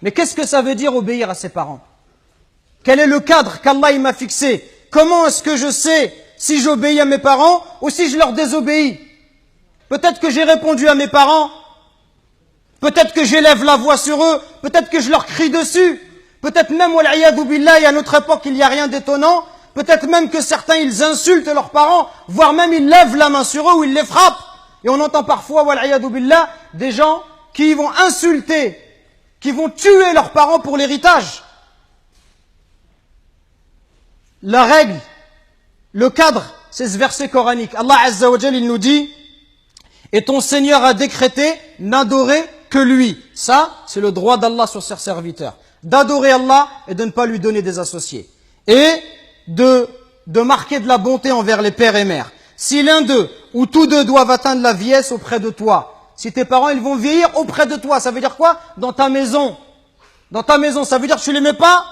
Mais qu'est-ce que ça veut dire obéir à ses parents? Quel est le cadre qu'Allah m'a fixé? Comment est-ce que je sais si j'obéis à mes parents ou si je leur désobéis? Peut-être que j'ai répondu à mes parents, peut-être que j'élève la voix sur eux, peut-être que je leur crie dessus, peut-être même, wal'iyadhu billahi, à notre époque, il n'y a rien d'étonnant, peut-être même que certains, ils insultent leurs parents, voire même ils lèvent la main sur eux ou ils les frappent. Et on entend parfois, wal'iyadhu billah, des gens qui vont insulter, qui vont tuer leurs parents pour l'héritage. La règle, le cadre, c'est ce verset coranique. Allah Azza wa Jal, il nous dit, et ton Seigneur a décrété n'adorer que lui. Ça, c'est le droit d'Allah sur ses serviteurs. D'adorer Allah et de ne pas lui donner des associés. Et de marquer de la bonté envers les pères et mères. Si l'un d'eux ou tous deux doivent atteindre la vieillesse auprès de toi, si tes parents, ils vont vieillir auprès de toi, ça veut dire quoi? Dans ta maison. Dans ta maison, ça veut dire que tu les mets pas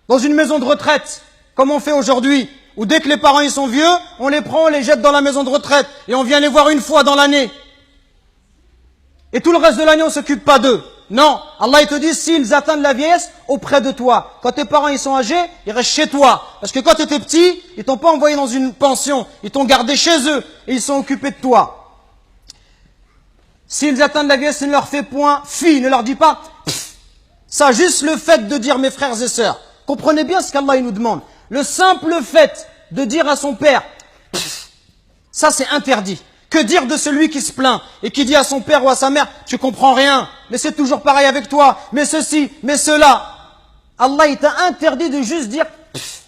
dans une maison de retraite, comme on fait aujourd'hui, où dès que les parents ils sont vieux, on les prend, on les jette dans la maison de retraite, et on vient les voir une fois dans l'année. Et tout le reste de l'année, on s'occupe pas d'eux. Non, Allah il te dit, s'ils atteignent la vieillesse, auprès de toi. Quand tes parents ils sont âgés, ils restent chez toi. Parce que quand tu étais petit, ils t'ont pas envoyé dans une pension, ils t'ont gardé chez eux, et ils sont occupés de toi. S'ils atteignent la vieillesse, ne leur fais point fi, ne leur dis pas pff. Ça, juste le fait de dire mes frères et sœurs. Comprenez bien ce qu'Allah il nous demande. Le simple fait de dire à son père, pff, ça c'est interdit. Que dire de celui qui se plaint et qui dit à son père ou à sa mère, tu comprends rien, mais c'est toujours pareil avec toi, mais ceci, mais cela. Allah il t'a interdit de juste dire pff.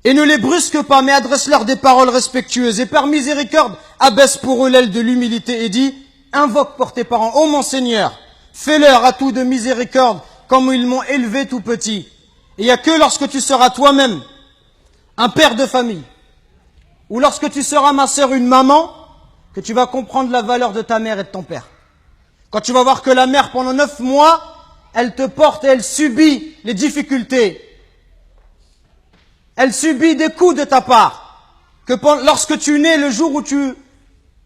Et ne les brusque pas, mais adresse-leur des paroles respectueuses. Et par miséricorde, abaisse pour eux l'aile de l'humilité et dis, invoque pour tes parents, ô mon Seigneur, fais-leur à tout de miséricorde, comme ils m'ont élevé tout petit. Et il n'y a que lorsque tu seras toi-même un père de famille, ou lorsque tu seras ma sœur, une maman, que tu vas comprendre la valeur de ta mère et de ton père. Quand tu vas voir que la mère, pendant 9 mois, elle te porte et elle subit les difficultés. Elle subit des coups de ta part. Que lorsque tu nais, le jour où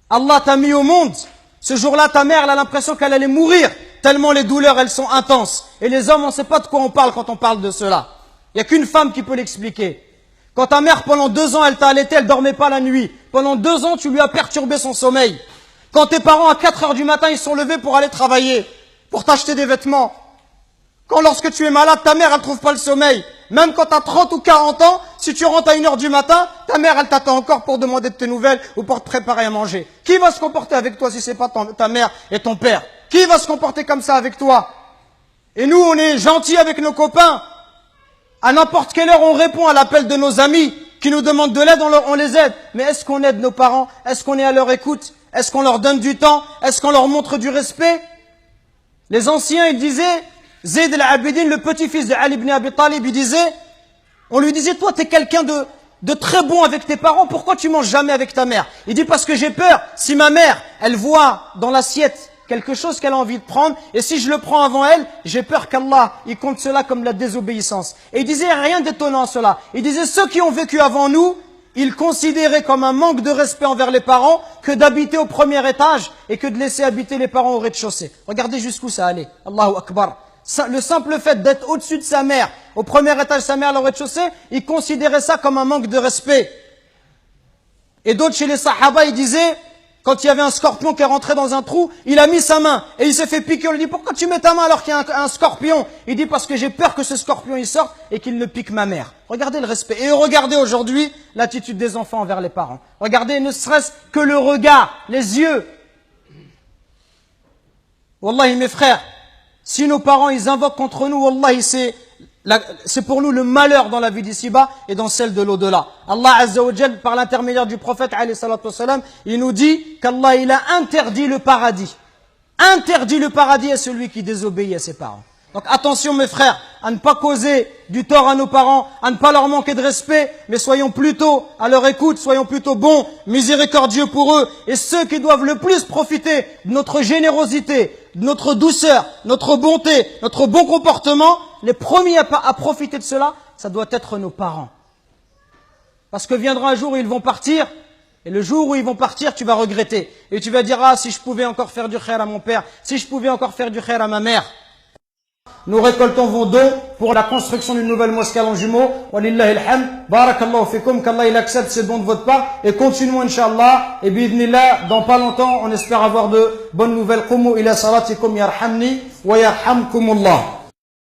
Allah t'a mis au monde, ce jour-là, ta mère, elle a l'impression qu'elle allait mourir, tellement les douleurs, elles sont intenses. Et les hommes, on ne sait pas de quoi on parle quand on parle de cela. Il n'y a qu'une femme qui peut l'expliquer. Quand ta mère, pendant 2 ans, elle t'a allaité, elle dormait pas la nuit. Pendant 2 ans, tu lui as perturbé son sommeil. Quand tes parents, à 4 heures du matin, ils sont levés pour aller travailler, pour t'acheter des vêtements. Quand lorsque tu es malade, ta mère, elle trouve pas le sommeil. Même quand tu as 30 ou 40 ans, si tu rentres à 1 heure du matin, ta mère, elle t'attend encore pour demander de tes nouvelles ou pour te préparer à manger. Qui va se comporter avec toi si c'est pas ta mère et ton père? Qui va se comporter comme ça avec toi? Et nous, on est gentils avec nos copains. À n'importe quelle heure, on répond à l'appel de nos amis qui nous demandent de l'aide, on les aide. Mais est-ce qu'on aide nos parents? Est-ce qu'on est à leur écoute? Est-ce qu'on leur donne du temps? Est-ce qu'on leur montre du respect? Les anciens, ils disaient, Zayd al-Abidin, le petit-fils de Ali ibn Abi Talib, il disait, on lui disait, toi, t'es quelqu'un de très bon avec tes parents, pourquoi tu manges jamais avec ta mère? Il dit, parce que j'ai peur, si ma mère, elle voit dans l'assiette quelque chose qu'elle a envie de prendre, et si je le prends avant elle, j'ai peur qu'Allah, il compte cela comme la désobéissance. Et il disait rien d'étonnant à cela. Il disait, ceux qui ont vécu avant nous, ils considéraient comme un manque de respect envers les parents que d'habiter au premier étage et que de laisser habiter les parents au rez-de-chaussée. Regardez jusqu'où ça allait. Allahu Akbar. Le simple fait d'être au-dessus de sa mère, au premier étage, sa mère au rez-de-chaussée, ils considéraient ça comme un manque de respect. Et d'autres chez les Sahaba, ils disaient, quand il y avait un scorpion qui est rentré dans un trou, il a mis sa main et il s'est fait piquer. On lui dit, pourquoi tu mets ta main alors qu'il y a un scorpion? Il dit, parce que j'ai peur que ce scorpion il sorte et qu'il ne pique ma mère. Regardez le respect. Et regardez aujourd'hui l'attitude des enfants envers les parents. Regardez ne serait-ce que le regard, les yeux. Wallahi mes frères, si nos parents ils invoquent contre nous, wallahi c'est pour nous le malheur dans la vie d'ici-bas et dans celle de l'au-delà. Allah Azza wa Jal, par l'intermédiaire du prophète alayhi salatu wassalam, il nous dit qu'Allah il a interdit le paradis. Interdit le paradis à celui qui désobéit à ses parents. Donc attention mes frères, à ne pas causer du tort à nos parents, à ne pas leur manquer de respect, mais soyons plutôt à leur écoute, soyons plutôt bons, miséricordieux pour eux. Et ceux qui doivent le plus profiter de notre générosité, de notre douceur, notre bonté, notre bon comportement, les premiers à profiter de cela, ça doit être nos parents. Parce que viendra un jour où ils vont partir, Et le jour où ils vont partir, tu vas regretter. Et tu vas dire, ah, si je pouvais encore faire du khair à mon père, si je pouvais encore faire du khair à ma mère. Nous récoltons vos dons pour la construction d'une nouvelle mosquée à Longjumeau. Walillahi alhamd. Barakallahu fikum. Qu'Allah il accepte ces dons de votre part. Et continuons, Inch'Allah. Et bi'idhnillah, dans pas longtemps, on espère avoir de bonnes nouvelles. Qumu ila salatikum yarhamni wa yarhamkumullah.